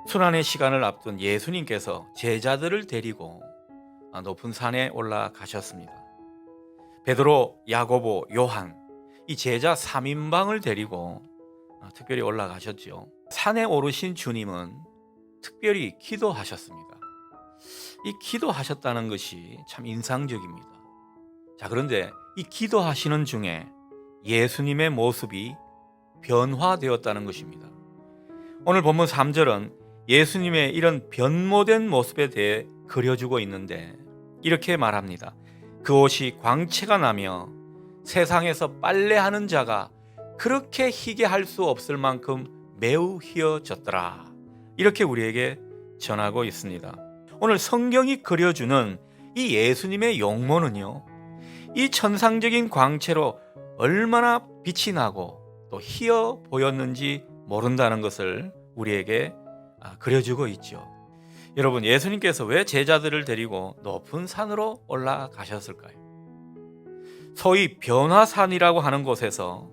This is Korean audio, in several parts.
순환의 시간을 앞둔 예수님께서 제자들을 데리고 높은 산에 올라가셨습니다. 베드로, 야고보, 요한 이 제자 3인방을 데리고 특별히 올라가셨죠. 산에 오르신 주님은 특별히 기도하셨습니다. 이 기도하셨다는 것이 참 인상적입니다. 자, 그런데 이 기도하시는 중에 예수님의 모습이 변화되었다는 것입니다. 오늘 본문 3절은 예수님의 이런 변모된 모습에 대해 그려주고 있는데 이렇게 말합니다. 그 옷이 광채가 나며 세상에서 빨래하는 자가 그렇게 희게 할 수 없을 만큼 매우 희어졌더라. 이렇게 우리에게 전하고 있습니다. 오늘 성경이 그려주는 이 예수님의 용모는요, 이 천상적인 광채로 얼마나 빛이 나고 또 희어 보였는지 모른다는 것을 우리에게 그려주고 있죠. 여러분, 예수님께서 왜 제자들을 데리고 높은 산으로 올라가셨을까요? 소위 변화산이라고 하는 곳에서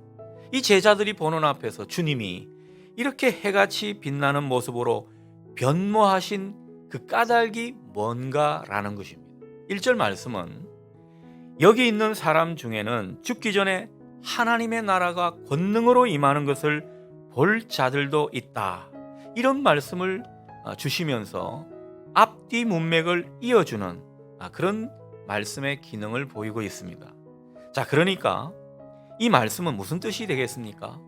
이 제자들이 보는 앞에서 주님이 이렇게 해같이 빛나는 모습으로 변모하신 그 까닭이 뭔가라는 것입니다. 1절 말씀은 여기 있는 사람 중에는 죽기 전에 하나님의 나라가 권능으로 임하는 것을 볼 자들도 있다. 이런 말씀을 주시면서 앞뒤 문맥을 이어주는 그런 말씀의 기능을 보이고 있습니다. 자, 그러니까 이 말씀은 무슨 뜻이 되겠습니까?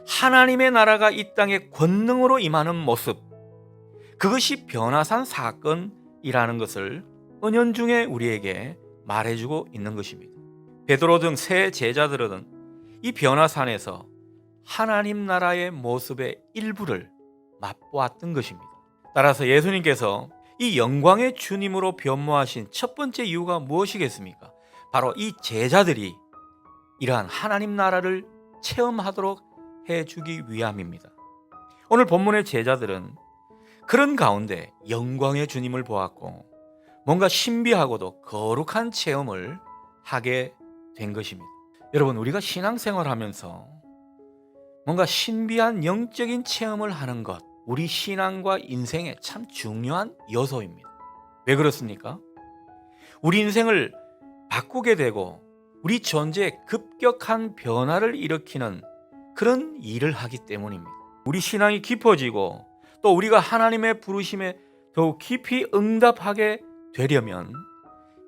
하나님의 나라가 이 땅에 권능으로 임하는 모습, 그것이 변화산 사건이라는 것을 은연중에 우리에게 말해주고 있는 것입니다. 베드로 등 세 제자들은 이 변화산에서 하나님 나라의 모습의 일부를 맛보았던 것입니다. 따라서 예수님께서 이 영광의 주님으로 변모하신 첫 번째 이유가 무엇이겠습니까? 바로 이 제자들이 이러한 하나님 나라를 체험하도록 해주기 위함입니다. 오늘 본문의 제자들은 그런 가운데 영광의 주님을 보았고 뭔가 신비하고도 거룩한 체험을 하게 된 것입니다. 여러분, 우리가 신앙생활하면서 뭔가 신비한 영적인 체험을 하는 것, 우리 신앙과 인생의 참 중요한 요소입니다. 왜 그렇습니까? 우리 인생을 바꾸게 되고 우리 존재에 급격한 변화를 일으키는 그런 일을 하기 때문입니다. 우리 신앙이 깊어지고 또 우리가 하나님의 부르심에 더욱 깊이 응답하게 되려면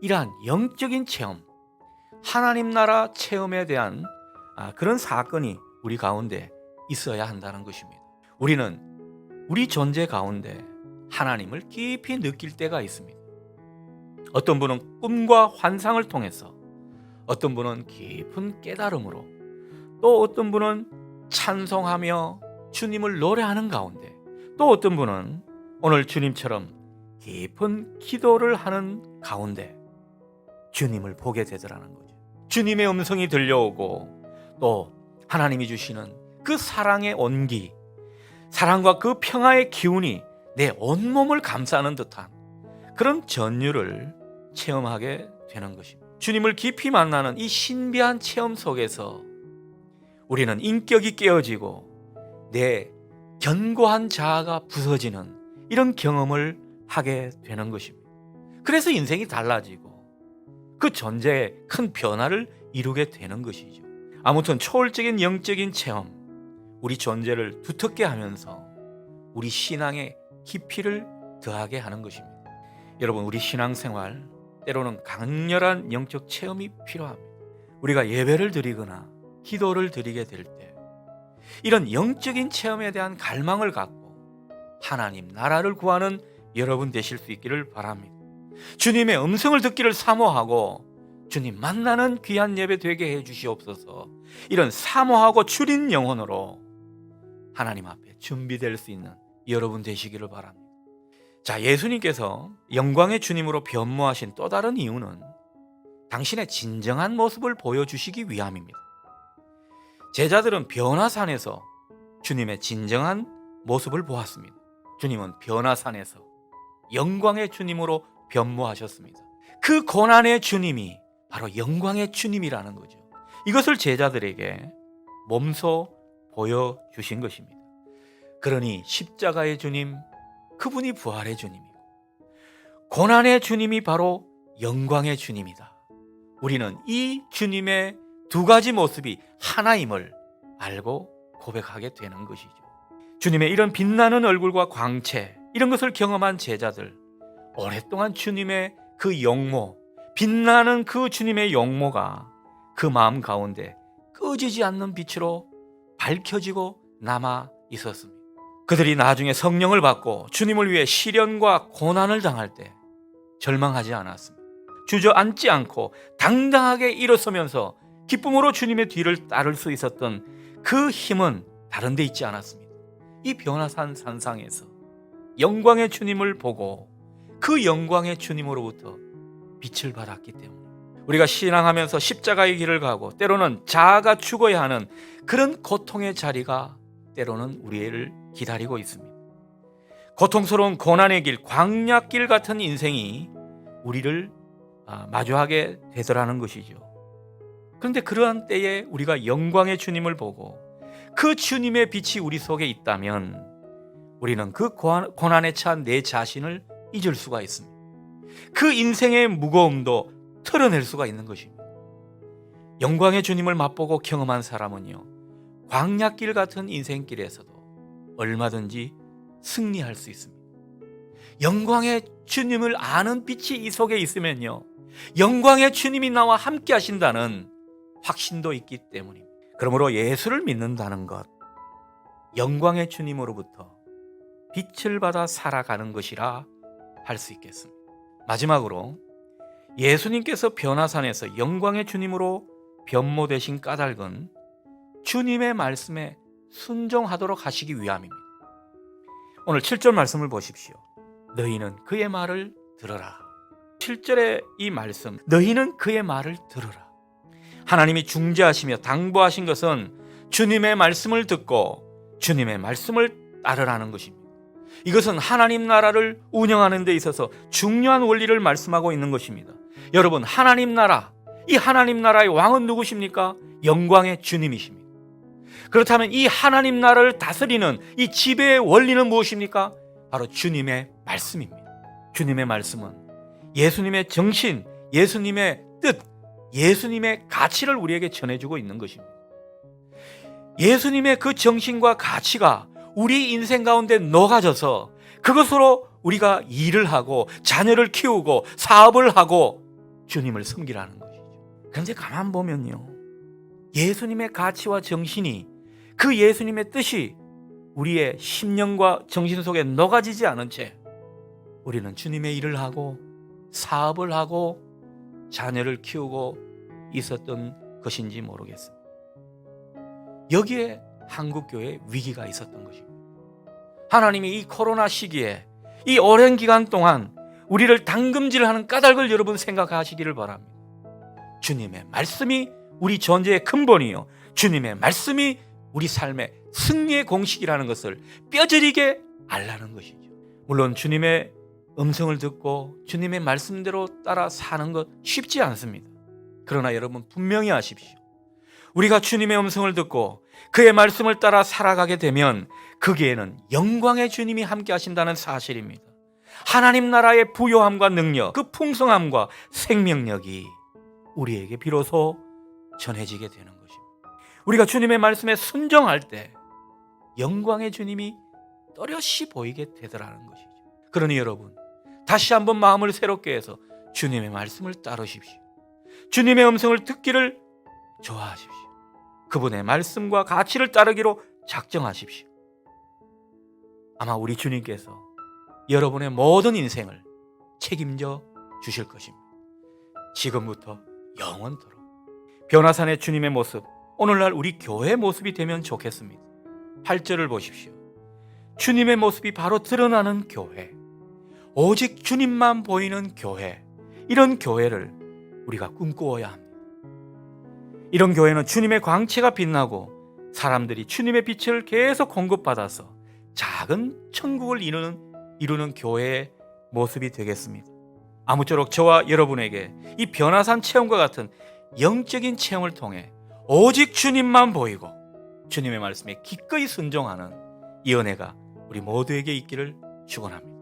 이러한 영적인 체험, 하나님 나라 체험에 대한 그런 사건이 우리 가운데 있어야 한다는 것입니다. 우리는 우리 존재 가운데 하나님을 깊이 느낄 때가 있습니다. 어떤 분은 꿈과 환상을 통해서, 어떤 분은 깊은 깨달음으로, 또 어떤 분은 찬송하며 주님을 노래하는 가운데, 또 어떤 분은 오늘 주님처럼 깊은 기도를 하는 가운데 주님을 보게 되더라는 거죠. 주님의 음성이 들려오고 또 하나님이 주시는 그 사랑의 온기, 사랑과 그 평화의 기운이 내 온몸을 감싸는 듯한 그런 전율을 체험하게 되는 것입니다. 주님을 깊이 만나는 이 신비한 체험 속에서 우리는 인격이 깨어지고 내 견고한 자아가 부서지는 이런 경험을 하게 되는 것입니다. 그래서 인생이 달라지고 그 존재에 큰 변화를 이루게 되는 것이죠. 아무튼 초월적인 영적인 체험, 우리 존재를 두텁게 하면서 우리 신앙의 깊이를 더하게 하는 것입니다. 여러분, 우리 신앙생활 때로는 강렬한 영적 체험이 필요합니다. 우리가 예배를 드리거나 기도를 드리게 될 때 이런 영적인 체험에 대한 갈망을 갖고 하나님 나라를 구하는 여러분 되실 수 있기를 바랍니다. 주님의 음성을 듣기를 사모하고 주님 만나는 귀한 예배 되게 해 주시옵소서. 이런 사모하고 줄인 영혼으로 하나님 앞에 준비될 수 있는 여러분 되시기를 바랍니다. 자, 예수님께서 영광의 주님으로 변모하신 또 다른 이유는 당신의 진정한 모습을 보여주시기 위함입니다. 제자들은 변화산에서 주님의 진정한 모습을 보았습니다. 주님은 변화산에서 영광의 주님으로 변모하셨습니다. 그 고난의 주님이 바로 영광의 주님이라는 거죠. 이것을 제자들에게 몸소 보여주신 것입니다. 그러니 십자가의 주님, 그분이 부활의 주님이고 고난의 주님이 바로 영광의 주님이다. 우리는 이 주님의 두 가지 모습이 하나임을 알고 고백하게 되는 것이죠. 주님의 이런 빛나는 얼굴과 광채, 이런 것을 경험한 제자들, 오랫동안 주님의 그 용모, 빛나는 그 주님의 용모가 그 마음 가운데 꺼지지 않는 빛으로 밝혀지고 남아 있었습니다. 그들이 나중에 성령을 받고 주님을 위해 시련과 고난을 당할 때 절망하지 않았습니다. 주저앉지 않고 당당하게 일어서면서 기쁨으로 주님의 뒤를 따를 수 있었던 그 힘은 다른 데 있지 않았습니다. 이 변화산 산상에서 영광의 주님을 보고 그 영광의 주님으로부터 빛을 받았기 때문에 우리가 신앙하면서 십자가의 길을 가고 때로는 자아가 죽어야 하는 그런 고통의 자리가 때로는 우리를 기다리고 있습니다. 고통스러운 고난의 길, 광야길 같은 인생이 우리를 마주하게 되더라는 것이죠. 그런데 그러한 때에 우리가 영광의 주님을 보고 그 주님의 빛이 우리 속에 있다면 우리는 그 고난에 처한 내 자신을 잊을 수가 있습니다. 그 인생의 무거움도 털어낼 수가 있는 것입니다. 영광의 주님을 맛보고 경험한 사람은요, 광야길 같은 인생길에서도 얼마든지 승리할 수 있습니다. 영광의 주님을 아는 빛이 이 속에 있으면요, 영광의 주님이 나와 함께 하신다는 확신도 있기 때문입니다. 그러므로 예수를 믿는다는 것, 영광의 주님으로부터 빛을 받아 살아가는 것이라 할 수 있겠습니다. 마지막으로 예수님께서 변화산에서 영광의 주님으로 변모되신 까닭은 주님의 말씀에 순종하도록 하시기 위함입니다. 오늘 7절 말씀을 보십시오. 너희는 그의 말을 들어라. 7절의 이 말씀, 너희는 그의 말을 들어라. 하나님이 중재하시며 당부하신 것은 주님의 말씀을 듣고 주님의 말씀을 따르라는 것입니다. 이것은 하나님 나라를 운영하는 데 있어서 중요한 원리를 말씀하고 있는 것입니다. 여러분, 하나님 나라, 이 하나님 나라의 왕은 누구십니까? 영광의 주님이십니다. 그렇다면 이 하나님 나라를 다스리는 이 지배의 원리는 무엇입니까? 바로 주님의 말씀입니다. 주님의 말씀은 예수님의 정신, 예수님의 뜻, 예수님의 가치를 우리에게 전해주고 있는 것입니다. 예수님의 그 정신과 가치가 우리 인생 가운데 녹아져서 그것으로 우리가 일을 하고 자녀를 키우고 사업을 하고 주님을 섬기라는 것이죠. 그런데 가만 보면요, 예수님의 가치와 정신이, 그 예수님의 뜻이 우리의 심령과 정신 속에 녹아지지 않은 채 우리는 주님의 일을 하고 사업을 하고 자녀를 키우고 있었던 것인지 모르겠습니다. 여기에 한국교회에 위기가 있었던 것입니다. 하나님이 이 코로나 시기에 이 오랜 기간 동안 우리를 당금질하는 까닭을 여러분 생각하시기를 바랍니다. 주님의 말씀이 우리 존재의 근본이요, 주님의 말씀이 우리 삶의 승리의 공식이라는 것을 뼈저리게 알라는 것이죠. 물론 주님의 음성을 듣고 주님의 말씀대로 따라 사는 것 쉽지 않습니다. 그러나 여러분 분명히 아십시오. 우리가 주님의 음성을 듣고 그의 말씀을 따라 살아가게 되면 거기에는 영광의 주님이 함께 하신다는 사실입니다. 하나님 나라의 부요함과 능력, 그 풍성함과 생명력이 우리에게 비로소 전해지게 되는 것입니다. 우리가 주님의 말씀에 순종할 때 영광의 주님이 또렷이 보이게 되더라는 것이죠. 그러니 여러분, 다시 한번 마음을 새롭게 해서 주님의 말씀을 따르십시오. 주님의 음성을 듣기를 좋아하십시오. 그분의 말씀과 가치를 따르기로 작정하십시오. 아마 우리 주님께서 여러분의 모든 인생을 책임져 주실 것입니다. 지금부터 영원토록. 변화산의 주님의 모습, 오늘날 우리 교회의 모습이 되면 좋겠습니다. 8절을 보십시오. 주님의 모습이 바로 드러나는 교회, 오직 주님만 보이는 교회, 이런 교회를 우리가 꿈꾸어야 합니다. 이런 교회는 주님의 광채가 빛나고 사람들이 주님의 빛을 계속 공급받아서 작은 천국을 이루는 교회의 모습이 되겠습니다. 아무쪼록 저와 여러분에게 이 변화산 체험과 같은 영적인 체험을 통해 오직 주님만 보이고 주님의 말씀에 기꺼이 순종하는 이 은혜가 우리 모두에게 있기를 축원합니다.